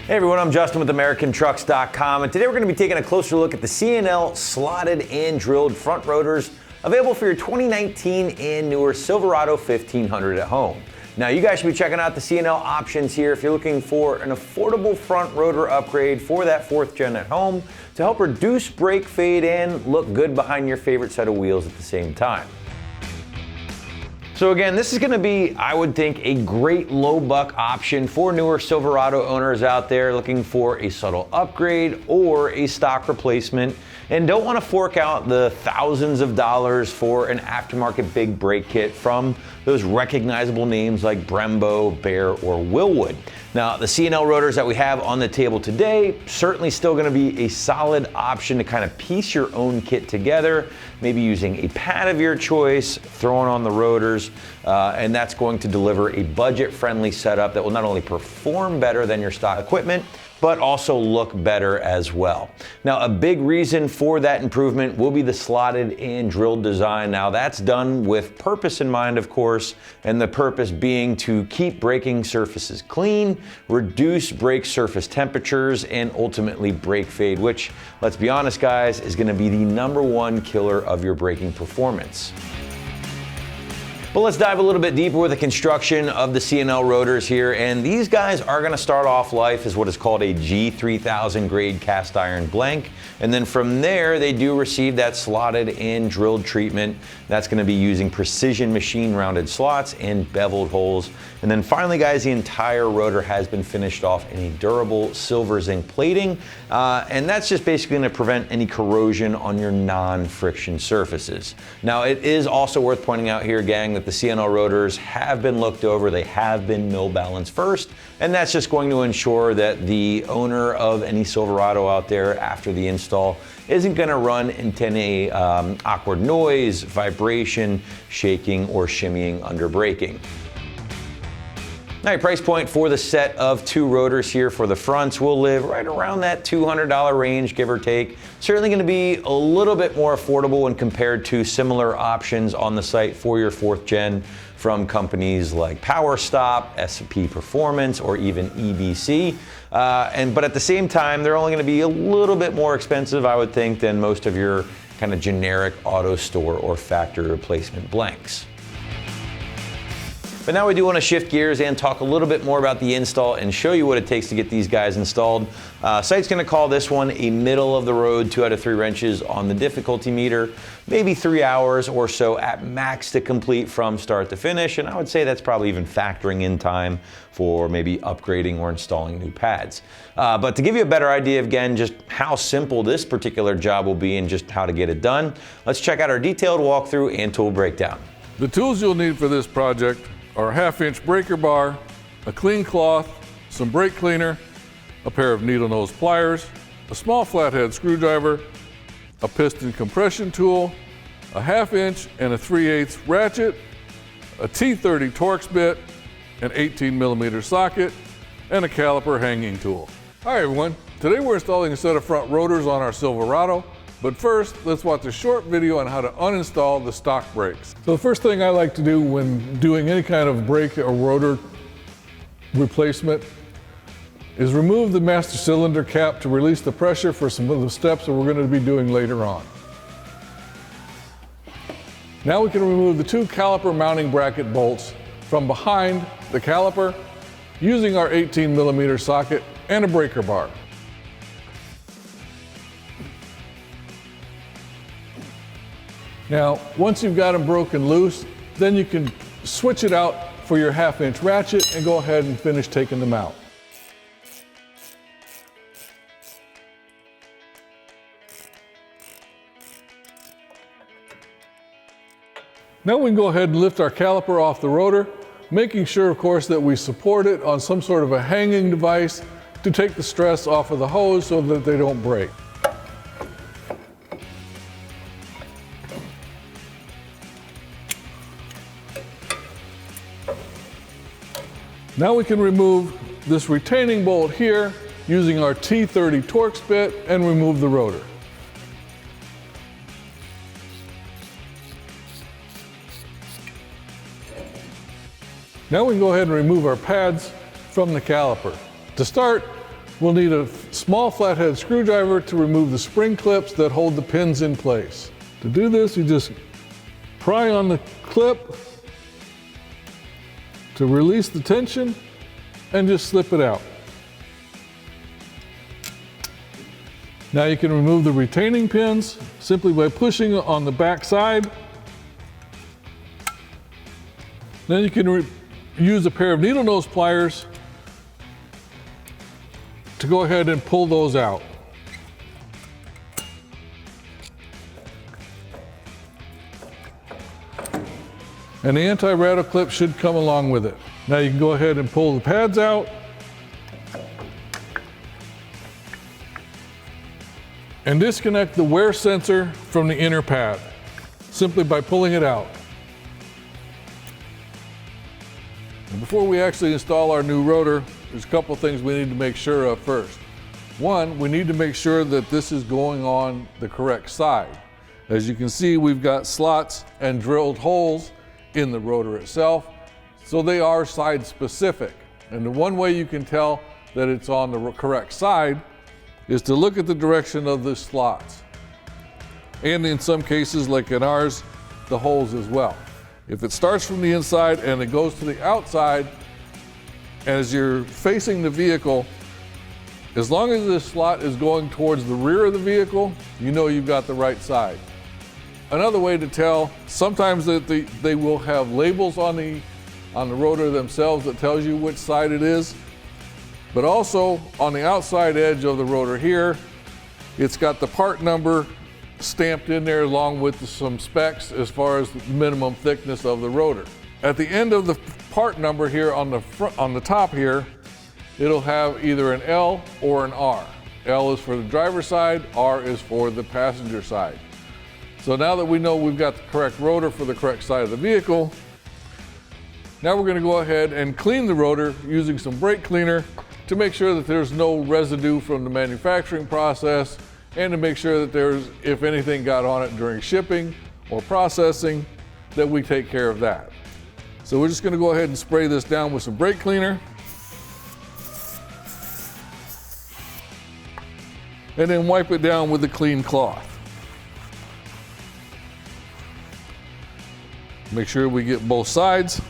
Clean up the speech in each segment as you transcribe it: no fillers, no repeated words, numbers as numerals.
Hey everyone, I'm Justin with AmericanTrucks.com, and today we're going to be taking a closer look at the C&L slotted and drilled front rotors available for your 2019 and newer Silverado 1500 at home. Now you guys should be checking out the C&L options here if you're looking for an affordable front rotor upgrade for that 4th gen at home to help reduce brake fade and look good behind your favorite set of wheels at the same time. So again, this is going to be, I would think, a great low buck option for newer Silverado owners out there looking for a subtle upgrade or a stock replacement and don't want to fork out the thousands of dollars for an aftermarket big brake kit from those recognizable names like Brembo, Bear, or Wilwood. Now, the C&L rotors that we have on the table today, certainly still going to be a solid option to kind of piece your own kit together, maybe using a pad of your choice, throwing on the rotors, and that's going to deliver a budget-friendly setup that will not only perform better than your stock equipment, but also look better as well. Now, a big reason for that improvement will be the slotted and drilled design. Now, that's done with purpose in mind, of course, and the purpose being to keep braking surfaces clean, reduce brake surface temperatures, and ultimately brake fade, which, let's be honest, guys, is gonna be the #1 killer of your braking performance. But let's dive a little bit deeper with the construction of the C&L rotors here, and these guys are going to start off life as what is called a G3000 grade cast iron blank, and then from there they do receive that slotted and drilled treatment. That's going to be using precision machine rounded slots and beveled holes, and then finally, guys, the entire rotor has been finished off in a durable silver zinc plating, and that's just basically going to prevent any corrosion on your non-friction surfaces. Now, it is also worth pointing out here, gang, that the C&L rotors have been looked over, they have been mill balanced first, and that's just going to ensure that the owner of any Silverado out there after the install isn't going to run into any awkward noise, vibration, shaking, or shimmying under braking. Now, your price point for the set of 2 rotors here for the fronts will live right around that $200 range, give or take. Certainly going to be a little bit more affordable when compared to similar options on the site for your 4th gen from companies like PowerStop, S&P Performance, or even EBC. But at the same time, they're only going to be a little bit more expensive, I would think, than most of your kind of generic auto store or factory replacement blanks. But now we do want to shift gears and talk a little bit more about the install and show you what it takes to get these guys installed. Site's going to call this one a middle of the road 2 out of 3 wrenches on the difficulty meter, maybe 3 hours or so at max to complete from start to finish. And I would say that's probably even factoring in time for maybe upgrading or installing new pads. But to give you a better idea, again, just how simple this particular job will be and just how to get it done, let's check out our detailed walkthrough and tool breakdown. The tools you'll need for this project are a 1/2-inch breaker bar, a clean cloth, some brake cleaner, a pair of needle nose pliers, a small flathead screwdriver, a piston compression tool, a 1/2-inch and a 3/8 ratchet, a T30 Torx bit, an 18mm socket, and a caliper hanging tool. Hi everyone, today we're installing a set of front rotors on our Silverado. But first, let's watch a short video on how to uninstall the stock brakes. So the first thing I like to do when doing any kind of brake or rotor replacement is remove the master cylinder cap to release the pressure for some of the steps that we're going to be doing later on. Now we can remove the 2 caliper mounting bracket bolts from behind the caliper using our 18mm socket and a breaker bar. Now, once you've got them broken loose, then you can switch it out for your 1/2-inch ratchet and go ahead and finish taking them out. Now we can go ahead and lift our caliper off the rotor, making sure, of course, that we support it on some sort of a hanging device to take the stress off of the hose so that they don't break. Now we can remove this retaining bolt here using our T30 Torx bit and remove the rotor. Now we can go ahead and remove our pads from the caliper. To start, We'll need a small flathead screwdriver to remove the spring clips that hold the pins in place. To do this, you just pry on the clip to release the tension and just slip it out. Now you can remove the retaining pins simply by pushing on the back side. Then you can use a pair of needle nose pliers to go ahead and pull those out. And the anti-rattle clip should come along with it. Now you can go ahead and pull the pads out. And disconnect the wear sensor from the inner pad, simply by pulling it out. And before we actually install our new rotor, there's a couple things we need to make sure of first. One, we need to make sure that this is going on the correct side. As you can see, we've got slots and drilled holes in the rotor itself, so they are side specific. And the one way you can tell that it's on the correct side is to look at the direction of the slots. And in some cases, like in ours, the holes as well. If it starts from the inside and it goes to the outside, as you're facing the vehicle, as long as this slot is going towards the rear of the vehicle, you know you've got the right side. Another way to tell, sometimes that they will have labels on the rotor themselves that tells you which side it is. But also on the outside edge of the rotor here, it's got the part number stamped in there along with some specs as far as the minimum thickness of the rotor. At the end of the part number here on the front, on the top here, it'll have either an L or an R. L is for the driver's side, R is for the passenger side. So now that we know we've got the correct rotor for the correct side of the vehicle, now we're going to go ahead and clean the rotor using some brake cleaner to make sure that there's no residue from the manufacturing process, and to make sure that there's, if anything got on it during shipping or processing, that we take care of that. So we're just going to go ahead and spray this down with some brake cleaner. And then wipe it down with a clean cloth. Make sure we get both sides.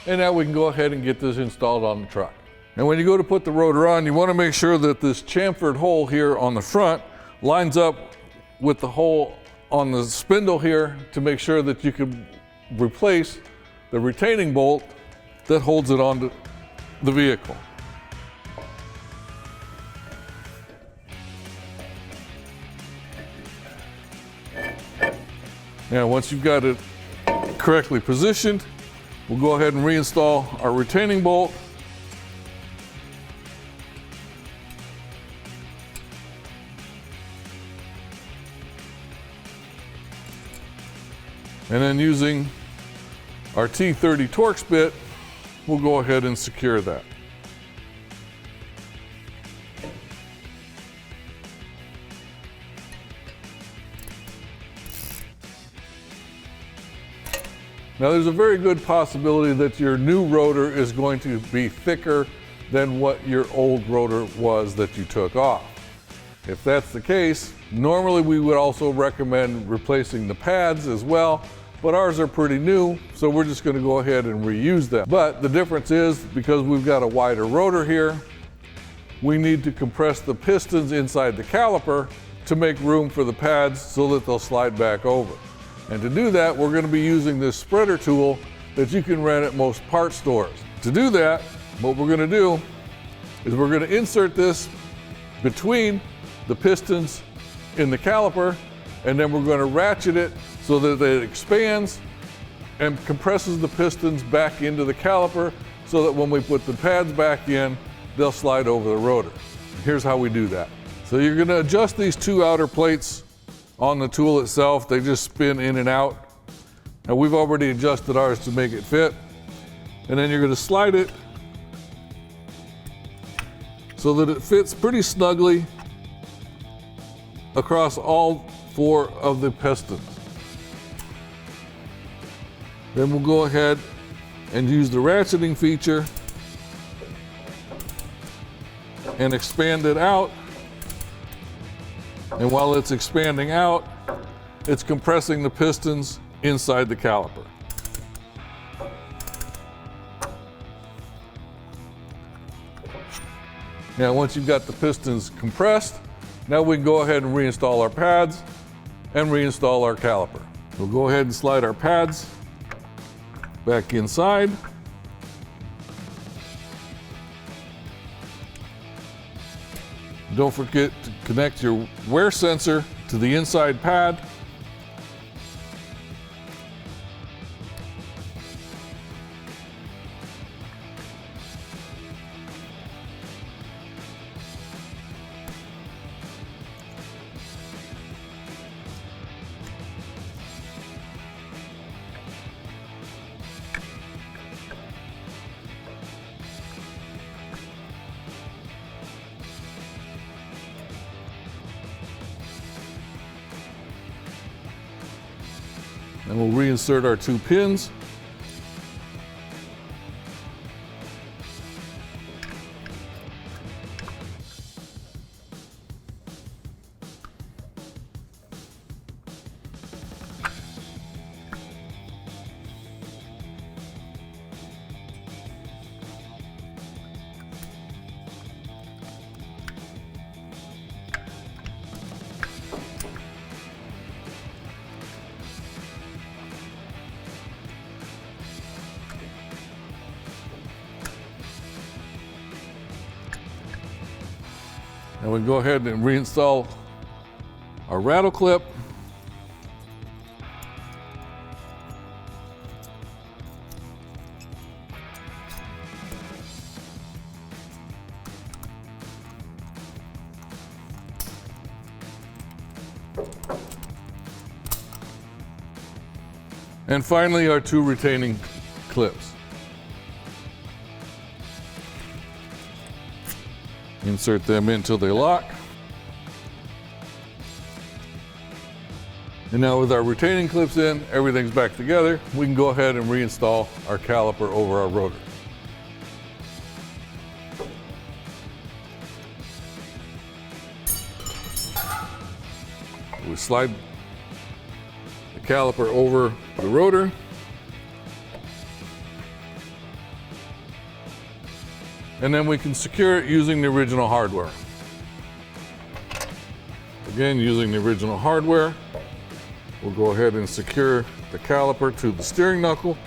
And now we can go ahead and get this installed on the truck. And when you go to put the rotor on, you want to make sure that this chamfered hole here on the front lines up with the hole on the spindle here to make sure that you can replace the retaining bolt that holds it onto the vehicle. Now, once you've got it correctly positioned, we'll go ahead and reinstall our retaining bolt. And then using our T30 Torx bit, we'll go ahead and secure that. Now there's a very good possibility that your new rotor is going to be thicker than what your old rotor was that you took off. If that's the case, normally we would also recommend replacing the pads as well, but ours are pretty new, so we're just going to go ahead and reuse them. But the difference is, because we've got a wider rotor here, we need to compress the pistons inside the caliper to make room for the pads so that they'll slide back over. And to do that, we're going to be using this spreader tool that you can rent at most parts stores. To do that, what we're going to do is we're going to insert this between the pistons in the caliper, and then we're going to ratchet it so that it expands and compresses the pistons back into the caliper so that when we put the pads back in, they'll slide over the rotor. Here's how we do that. So you're going to adjust these two outer plates on the tool itself. They just spin in and out. Now we've already adjusted ours to make it fit. And then you're going to slide it so that it fits pretty snugly across all 4 of the pistons. Then we'll go ahead and use the ratcheting feature and expand it out. And while it's expanding out, it's compressing the pistons inside the caliper. Now, once you've got the pistons compressed, now we can go ahead and reinstall our pads and reinstall our caliper. We'll go ahead and slide our pads back inside. Don't forget to connect your wear sensor to the inside pad. And we'll reinsert our 2 pins. And we go ahead and reinstall our rattle clip. And finally, our 2 retaining clips. Insert them in until they lock. And now with our retaining clips in, everything's back together. We can go ahead and reinstall our caliper over our rotor. We slide the caliper over the rotor. And then we can secure it using the original hardware. Again, using the original hardware, we'll go ahead and secure the caliper to the steering knuckle.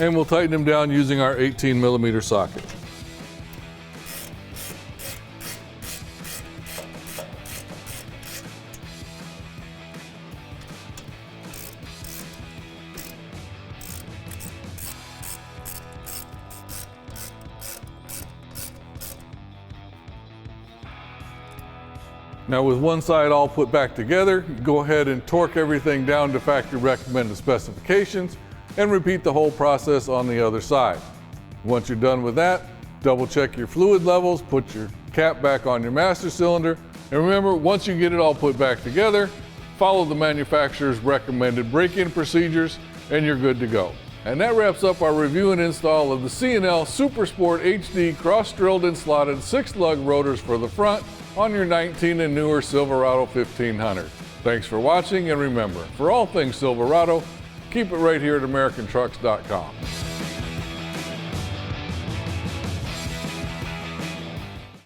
And we'll tighten them down using our 18mm socket. Now with one side all put back together, go ahead and torque everything down to factory recommended specifications and repeat the whole process on the other side. Once you're done with that, double check your fluid levels, put your cap back on your master cylinder, and remember, once you get it all put back together, follow the manufacturer's recommended break-in procedures and you're good to go. And that wraps up our review and install of the C&L Super Sport HD cross-drilled and slotted 6-lug rotors for the front on your 19 and newer Silverado 1500. Thanks for watching, and remember, for all things Silverado, keep it right here at AmericanTrucks.com.